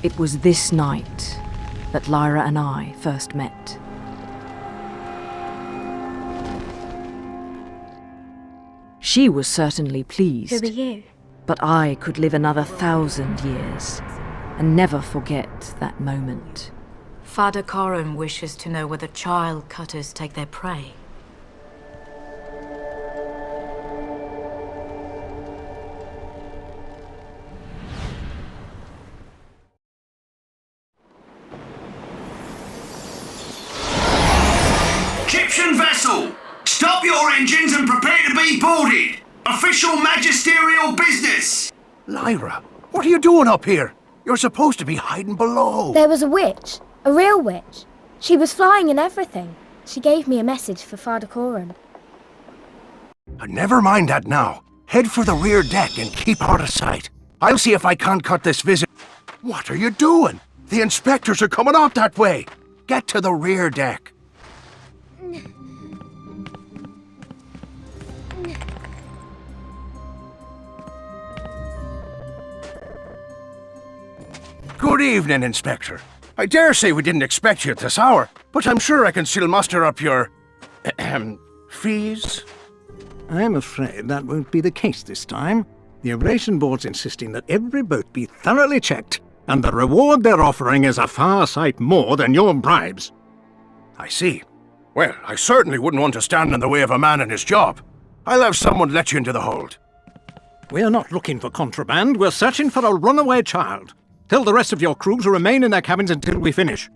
It was this night that Lyra and I first met. She was certainly pleased. Who are you? But I could live another 1,000 years and never forget that moment. Father Coram wishes to know whether child cutters take their prey. Egyptian vessel! Stop your engines and prepare to be boarded! Official magisterial business! Lyra, what are you doing up here? You're supposed to be hiding below. There was a witch. A real witch. She was flying and everything. She gave me a message for Father Coram. Never mind that now. Head for the rear deck and keep out of sight. I'll see if I can't cut this visit. What are you doing? The inspectors are coming out that way. Get to the rear deck. Good evening, Inspector. I dare say we didn't expect you at this hour, but I'm sure I can still muster up your... fees? I'm afraid that won't be the case this time. The Operation Board's insisting that every boat be thoroughly checked, and the reward they're offering is a far sight more than your bribes. I see. Well, I certainly wouldn't want to stand in the way of a man in his job. I'll have someone let you into the hold. We're not looking for contraband, we're searching for a runaway child. Tell the rest of your crew to remain in their cabins until we finish.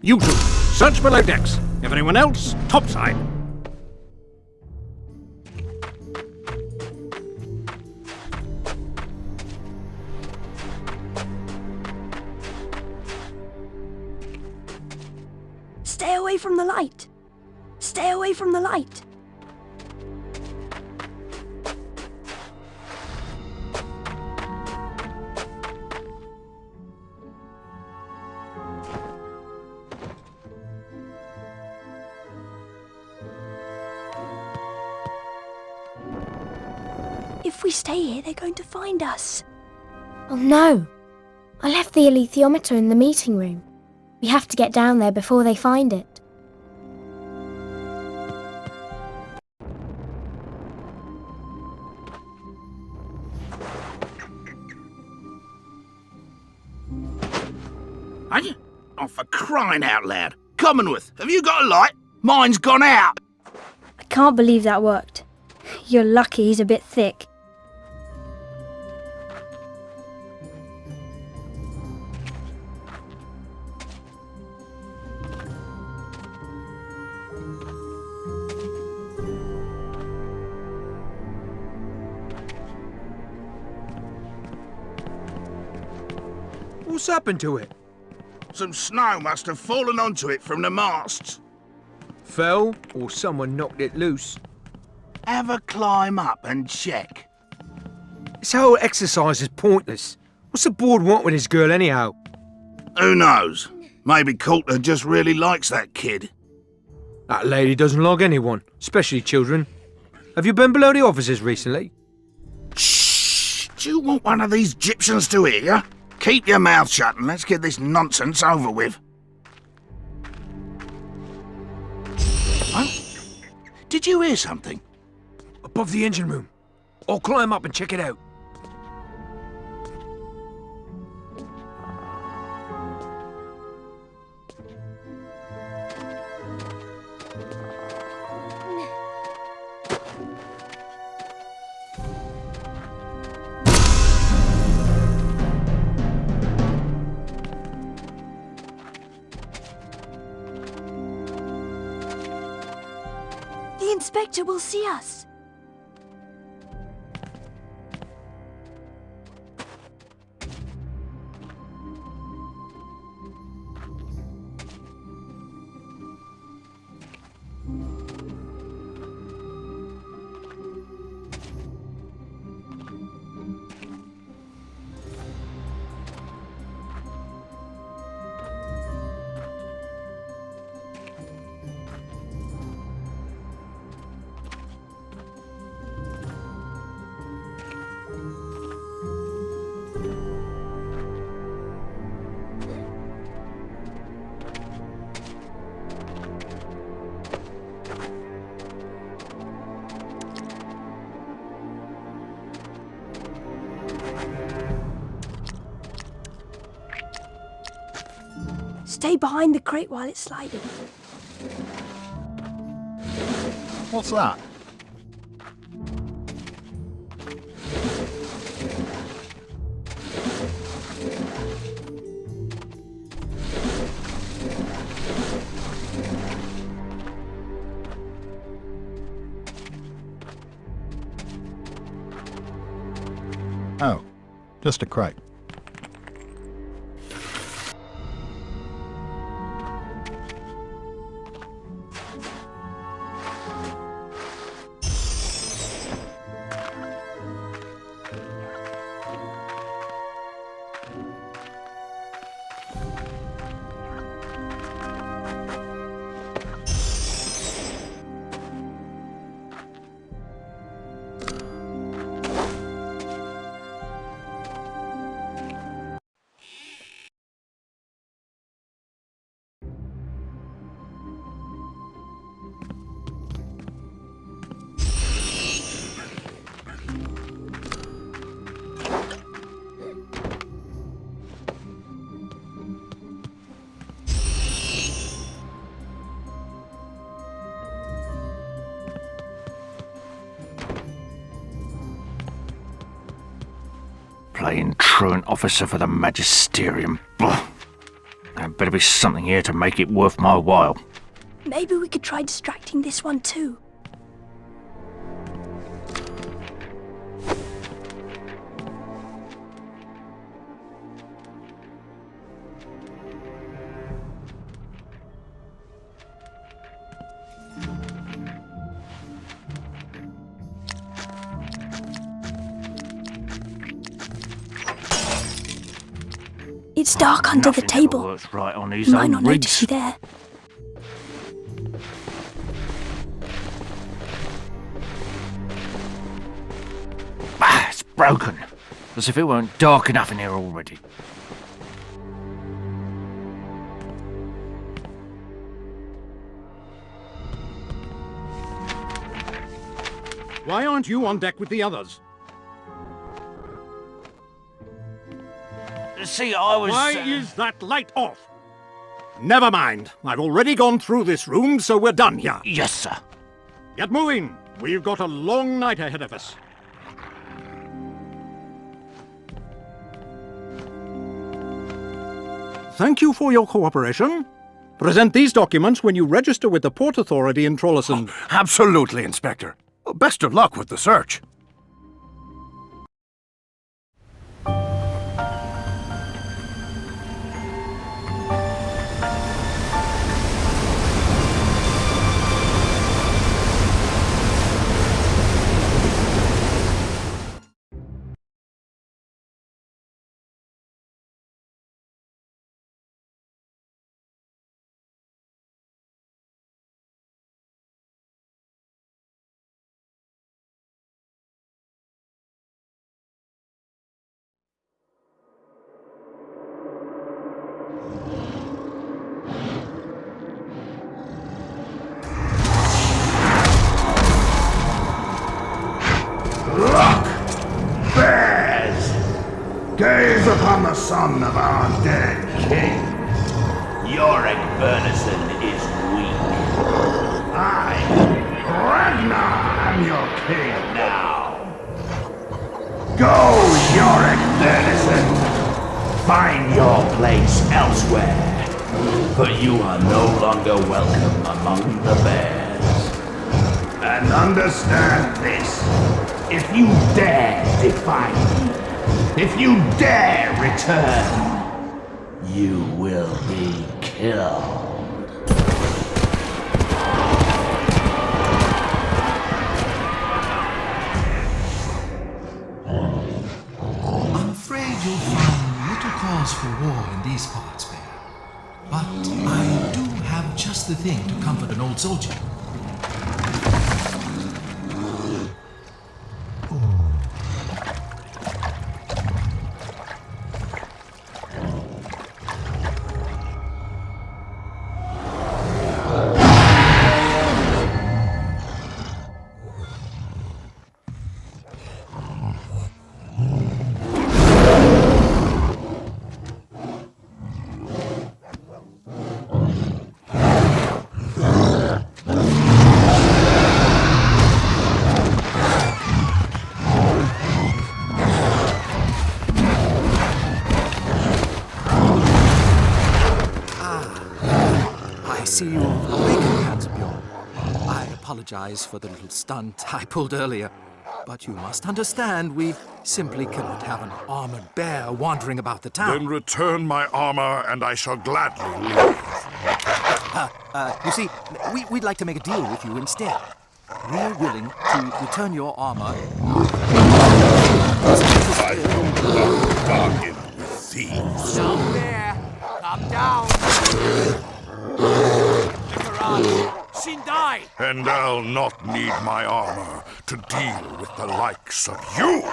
You two, search below decks. Everyone else, topside. Stay away from the light. Stay away from the light. If we stay here, they're going to find us. Oh no! I left the alethiometer in the meeting room. We have to get down there before they find it. Are you? Oh, for crying out loud. Commonwealth, have you got a light? Mine's gone out. I can't believe that worked. You're lucky he's a bit thick. What's happened to it? Some snow must have fallen onto it from the masts. Fell, or someone knocked it loose? Have a climb up and check. This whole exercise is pointless. What's the board want with this girl anyhow? Who knows? Maybe Coulter just really likes that kid. That lady doesn't like anyone, especially children. Have you been below the offices recently? Shh! Do you want one of these Egyptians to hear you? Keep your mouth shut and let's get this nonsense over with. Huh? Did you hear something? Above the engine room. I'll climb up and check it out. The inspector will see us. Stay behind the crate while it's sliding. What's that? Oh, just a crate. Playing truant officer for the Magisterium. Blah. There better be something here to make it worth my while. Maybe we could try distracting this one too. It's dark under the Nothing ever table. works right on these You might old not notice rigs. you there. Ah, it's broken. As if it weren't dark enough in here already. Why aren't you on deck with the others? See, I was... Why is that light off? Never mind. I've already gone through this room, so we're done here. Yes, sir. Get moving. We've got a long night ahead of us. Thank you for your cooperation. Present these documents when you register with the Port Authority in Trollison. Oh, Absolutely, Inspector. Best of luck with the search. Look! Bears! Gaze upon the son of our dead king. Iorek Bernison is weak. I, Ragnar, am your king now. Go, Iorek Bernison! Find your place elsewhere, for you are no longer welcome among the bears. And understand this. If you dare defy me, if you dare return, you will be killed. I'm afraid you'll find little cause for war in these parts, Bear. But I do have just the thing to comfort an old soldier. see you've awakened, Hans of Bjorn. I apologize for the little stunt I pulled earlier, but you must understand we simply cannot have an armored bear wandering about the town. Then return my armor, and I shall gladly leave. You see, we'd like to make a deal with you instead. We're willing to return your armor. I don't bargain with thieves. Down there! Come down! Shindai! And I'll not need my armor to deal with the likes of you!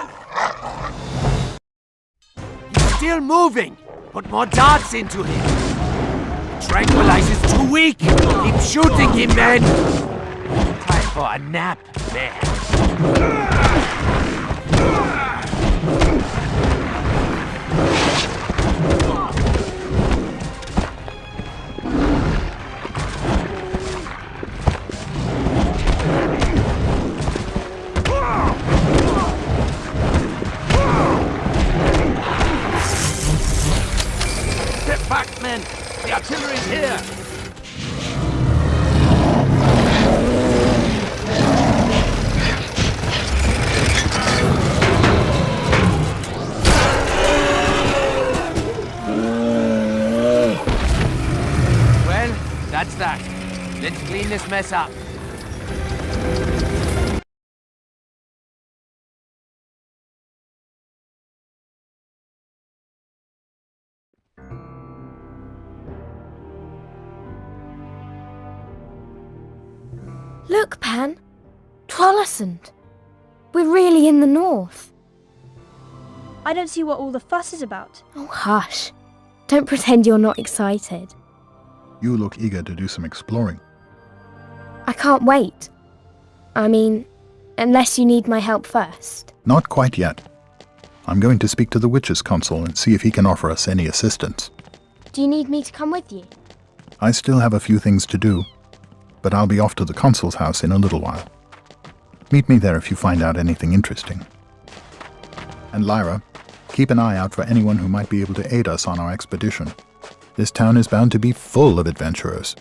He's still moving! Put more darts into him! Tranquilizer's too weak! Keep shooting him, men! Time for a nap, man. Step back, men! The artillery's here! Well, that's that. Let's clean this mess up. Look, Pan. Trollesund. We're really in the north. I don't see what all the fuss is about. Oh, hush. Don't pretend you're not excited. You look eager to do some exploring. I can't wait. I mean, unless you need my help first. Not quite yet. I'm going to speak to the Witches' Council and see if he can offer us any assistance. Do you need me to come with you? I still have a few things to do, but I'll be off to the Consul's house in a little while. Meet me there if you find out anything interesting. And Lyra, keep an eye out for anyone who might be able to aid us on our expedition. This town is bound to be full of adventurers.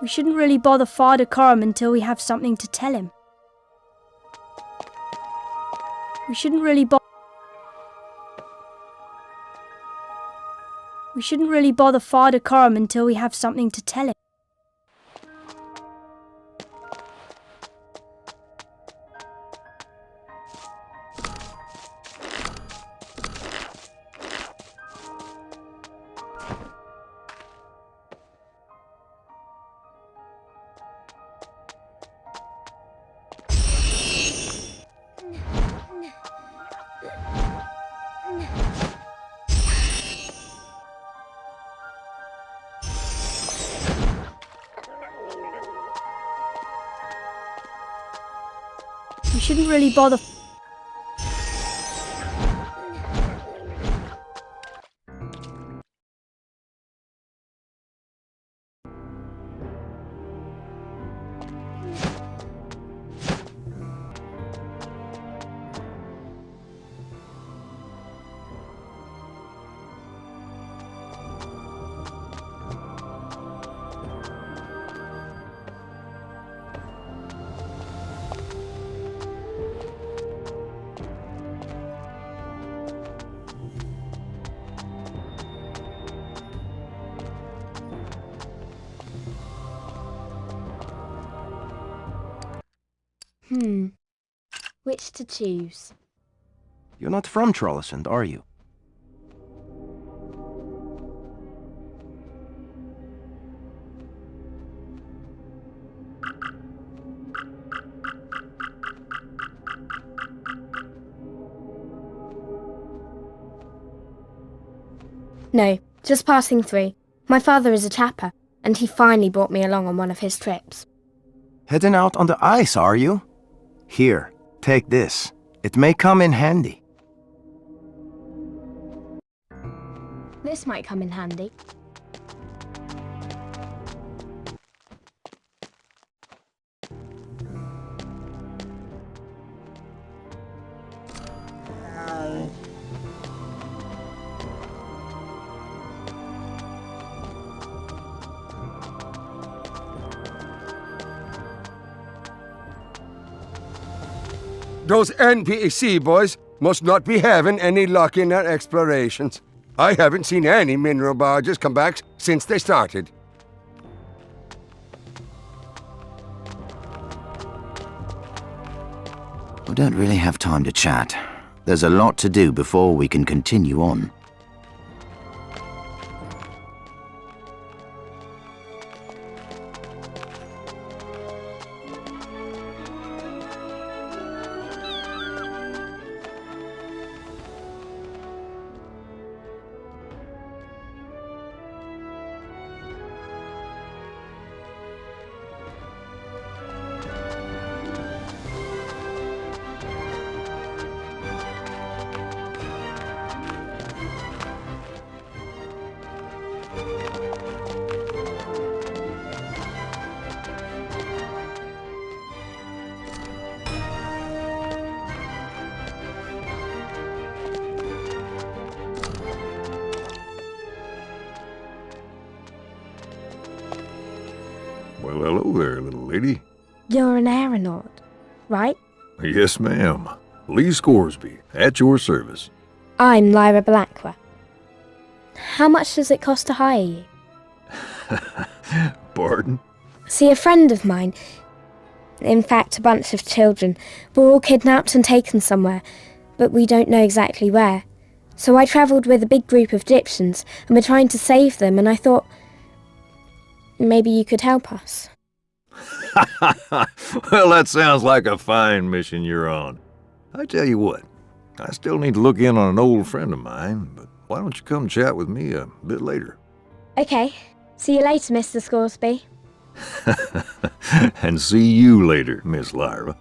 We shouldn't really bother Father Coram until we have something to tell him. We shouldn't really bother Father Coram until we have something to tell him. We shouldn't really bother. Which to choose? You're not from Trollesund, are you? No, just passing through. My father is a tapper, and he finally brought me along on one of his trips. Heading out on the ice, are you? Here, take this. It may come in handy. This might come in handy. Those NPC boys must not be having any luck in their explorations. I haven't seen any mineral barges come back since they started. We don't really have time to chat. There's a lot to do before we can continue on. Well, hello there, little lady. You're an aeronaut, right? Yes, ma'am. Lee Scoresby, at your service. I'm Lyra Blackwell. How much does it cost to hire you? Pardon? See, a friend of mine, in fact a bunch of children, were all kidnapped and taken somewhere, but we don't know exactly where. So I travelled with a big group of Egyptians, and we're trying to save them, and I thought, maybe you could help us. Well, that sounds like a fine mission you're on. I tell you what, I still need to look in on an old friend of mine, but why don't you come chat with me a bit later? Okay. See you later, Mr. Scoresby. And see you later, Miss Lyra.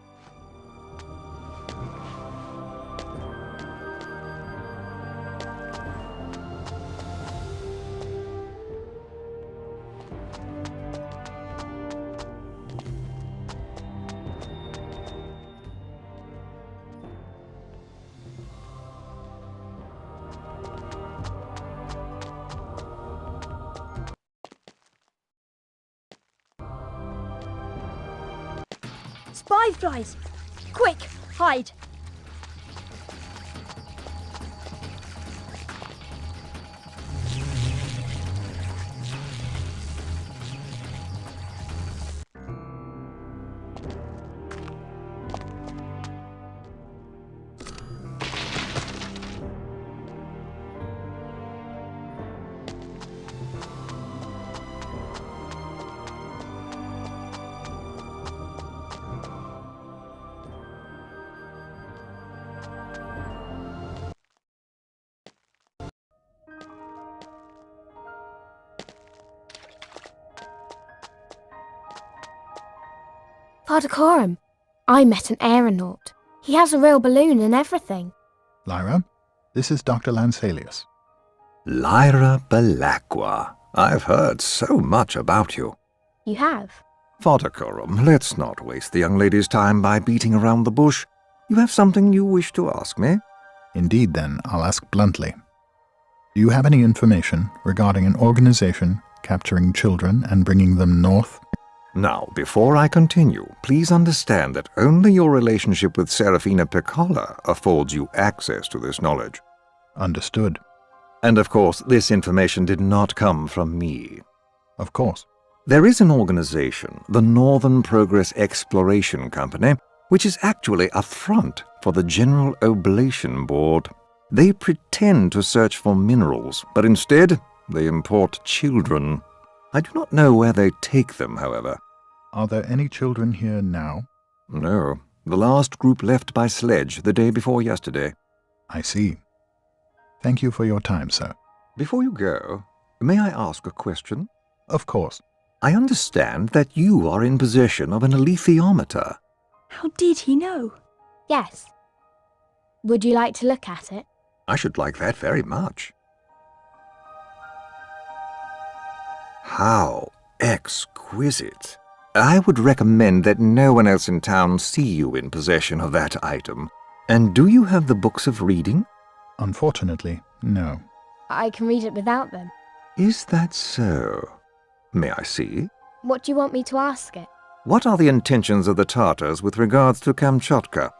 Spy flies! Quick, hide! Father Coram, I met an aeronaut. He has a real balloon and everything. Lyra, this is Dr. Lansalius. Lyra Belacqua. I've heard so much about you. You have? Fodder Coram, let's not waste the young lady's time by beating around the bush. You have something you wish to ask me? Indeed, then, I'll ask bluntly. Do you have any information regarding an organization capturing children and bringing them north? Now, before I continue, please understand that only your relationship with Serafina Piccola affords you access to this knowledge. Understood. And of course, this information did not come from me. Of course. There is an organization, the Northern Progress Exploration Company, which is actually a front for the General Oblation Board. They pretend to search for minerals, but instead they import children. I do not know where they take them, however. Are there any children here now? No. The last group left by sledge the day before yesterday. I see. Thank you for your time, sir. Before you go, may I ask a question? Of course. I understand that you are in possession of an Leaffyometer. How did he know? Yes. Would you like to look at it? I should like that very much. How exquisite. I would recommend that no one else in town see you in possession of that item. And do you have the books of reading? Unfortunately, no. I can read it without them. Is that so? May I see? What do you want me to ask it? What are the intentions of the Tartars with regards to Kamchatka?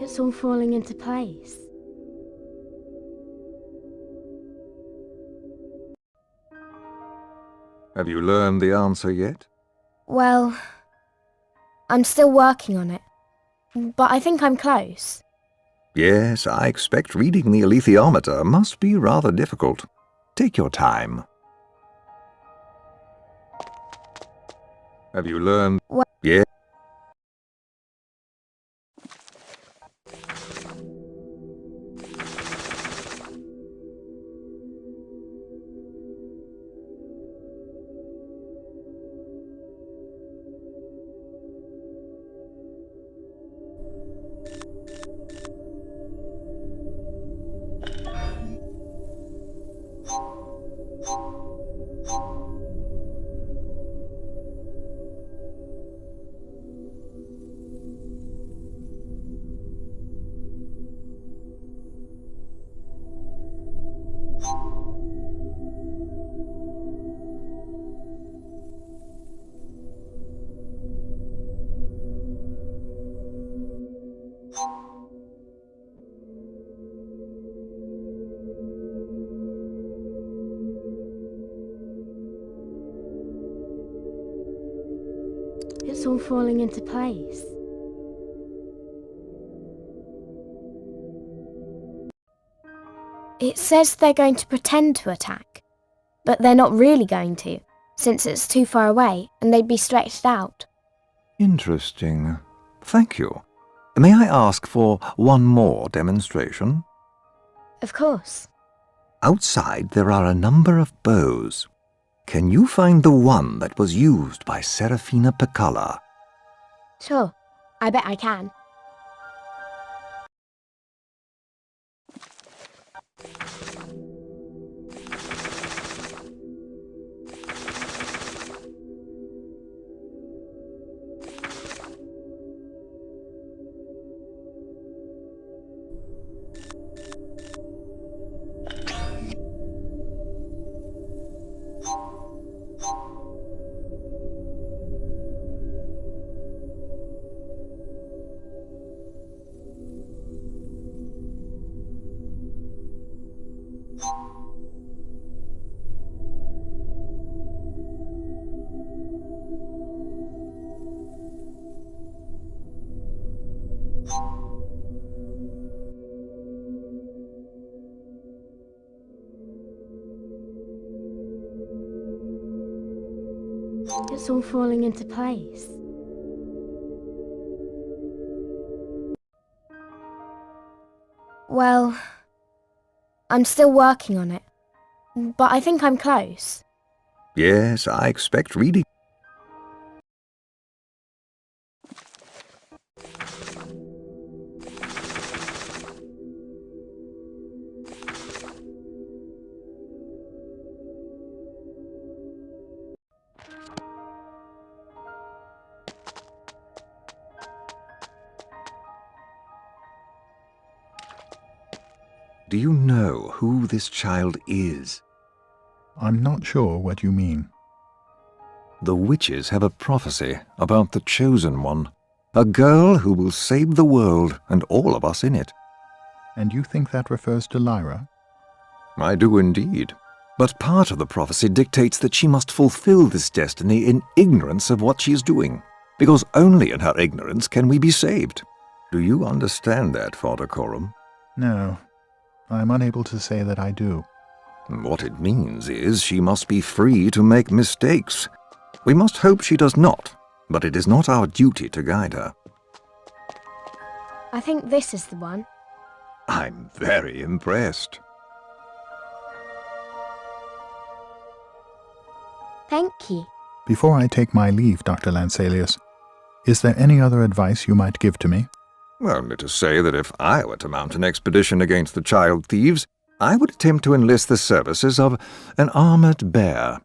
It's all falling into place. Have you learned the answer yet? Well, I'm still working on it, but I think I'm close. Yes, I expect reading the Leaffyometer must be rather difficult. Take your time. Have you learned? What? Yeah. It's all falling into place. It says they're going to pretend to attack, but they're not really going to, since it's too far away and they'd be stretched out. Interesting. Thank you. May I ask for one more demonstration? Of course. Outside there are a number of bows. Can you find the one that was used by Serafina Piccola? Sure, I bet I can. It's all falling into place. Well, I'm still working on it, but I think I'm close. Yes, I expect reading. Do you know who this child is? I'm not sure what you mean. The witches have a prophecy about the Chosen One, a girl who will save the world and all of us in it. And you think that refers to Lyra? I do indeed. But part of the prophecy dictates that she must fulfill this destiny in ignorance of what she is doing, because only in her ignorance can we be saved. Do you understand that, Father Coram? No, I'm unable to say that I do. What it means is she must be free to make mistakes. We must hope she does not, but it is not our duty to guide her. I think this is the one. I'm very impressed. Thank you. Before I take my leave, Dr. Lanselius, is there any other advice you might give to me? Only to say that if I were to mount an expedition against the child thieves, I would attempt to enlist the services of an armored bear.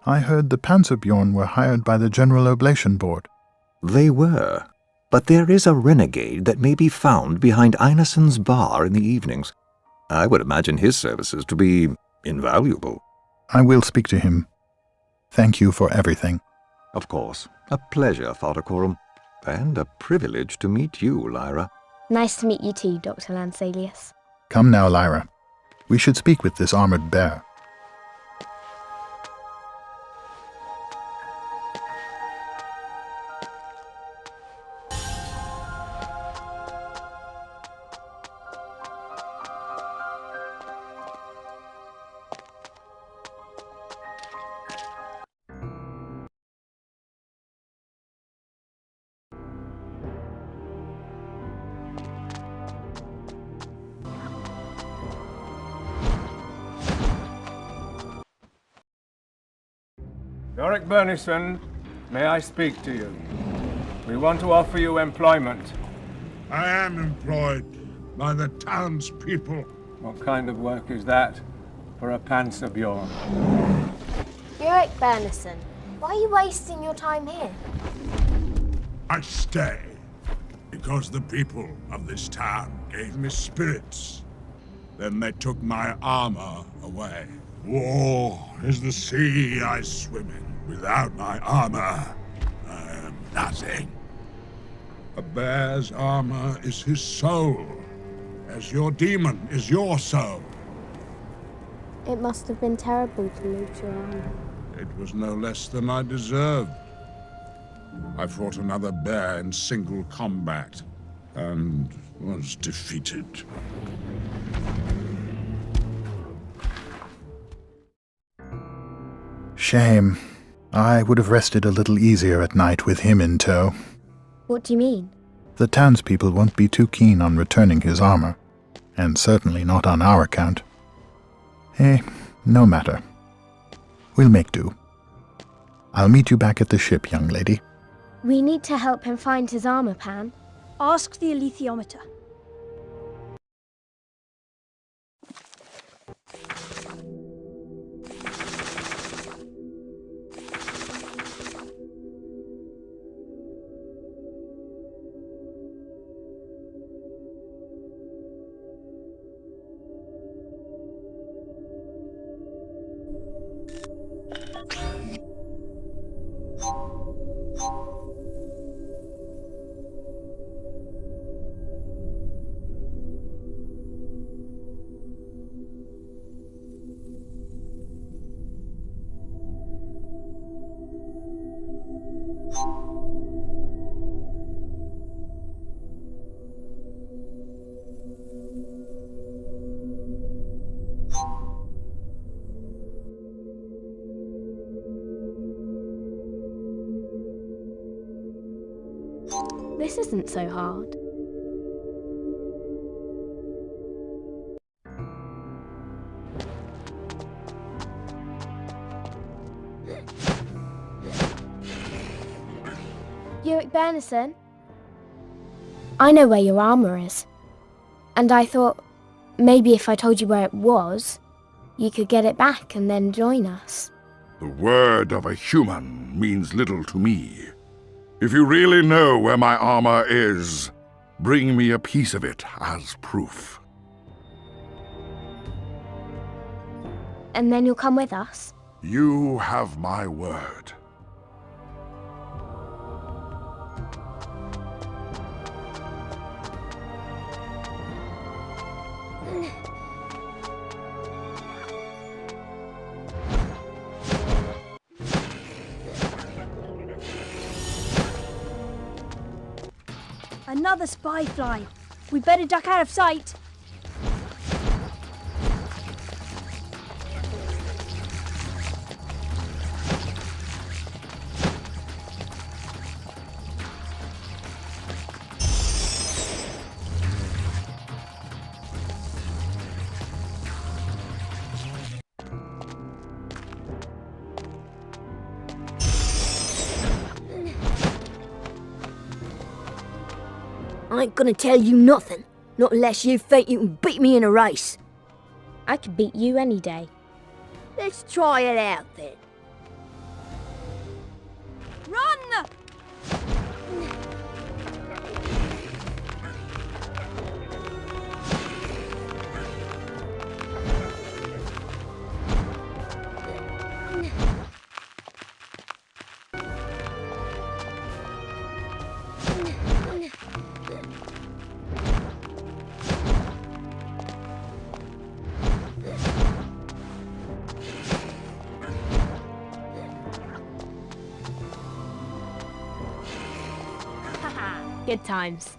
I heard the Panzerbjorn were hired by the General Oblation Board. They were, but there is a renegade that may be found behind Einarsson's bar in the evenings. I would imagine his services to be invaluable. I will speak to him. Thank you for everything. Of course. A pleasure, Father Coram. And a privilege to meet you, Lyra. Nice to meet you too, Dr. Lanselius. Come now, Lyra. We should speak with this armored bear. Iorek Bernison, may I speak to you? We want to offer you employment. I am employed by the townspeople. What kind of work is that for a Panzerbjorn? Iorek Bernison, why are you wasting your time here? I stay because the people of this town gave me spirits. Then they took my armor away. War is the sea I swim in. Without my armor, I am nothing. A bear's armor is his soul, as your demon is your soul. It must have been terrible to lose your armor. It was no less than I deserved. I fought another bear in single combat, and was defeated. Shame. I would have rested a little easier at night with him in tow. What do you mean? The townspeople won't be too keen on returning his armor, and certainly not on our account. No matter. We'll make do. I'll meet you back at the ship, young lady. We need to help him find his armor, Pan. Ask the alethiometer. This isn't so hard. Iorek Bernison? I know where your armor is. And I thought, maybe if I told you where it was, you could get it back and then join us. The word of a human means little to me. If you really know where my armor is, bring me a piece of it as proof. And then you'll come with us? You have my word. Another spy fly. We better duck out of sight. I ain't gonna tell you nothing, not unless you think you can beat me in a race. I could beat you any day. Let's try it out then. Run! Good times.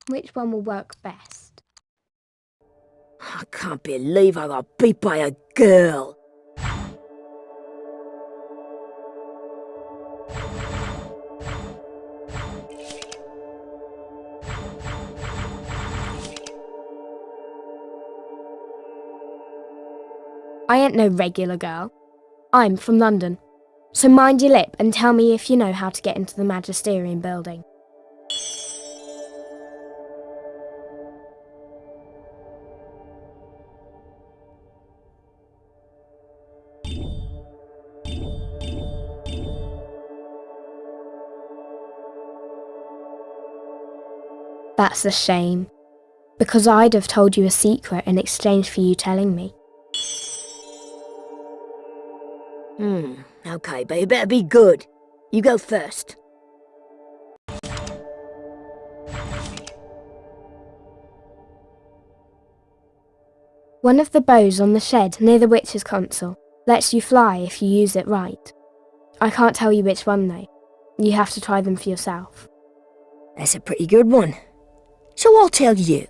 Which one will work best? I can't believe I got beat by a girl. I ain't no regular girl. I'm from London. So mind your lip and tell me if you know how to get into the Magisterium building. That's a shame, because I'd have told you a secret in exchange for you telling me. Okay, but you better be good. You go first. One of the bows on the shed near the witch's console lets you fly if you use it right. I can't tell you which one though. You have to try them for yourself. That's a pretty good one. So I'll tell you.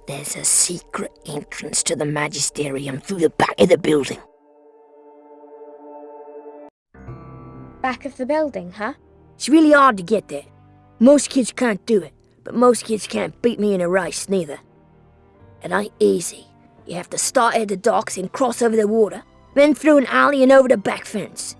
There's a secret entrance to the Magisterium through the back of the building. Back of the building, huh? It's really hard to get there. Most kids can't do it, but most kids can't beat me in a race neither. It ain't easy, You have to start at the docks and cross over the water, then through an alley and over the back fence.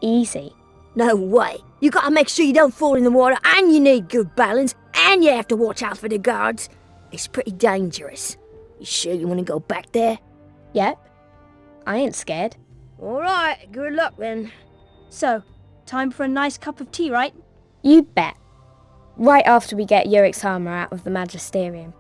Easy. No way. You gotta make sure you don't fall in the water, and you need good balance, and you have to watch out for the guards. It's pretty dangerous. You sure you want to go back there? Yep. I ain't scared. Alright, good luck then. So, time for a nice cup of tea, right? You bet. Right after we get Iorek's armor out of the Magisterium.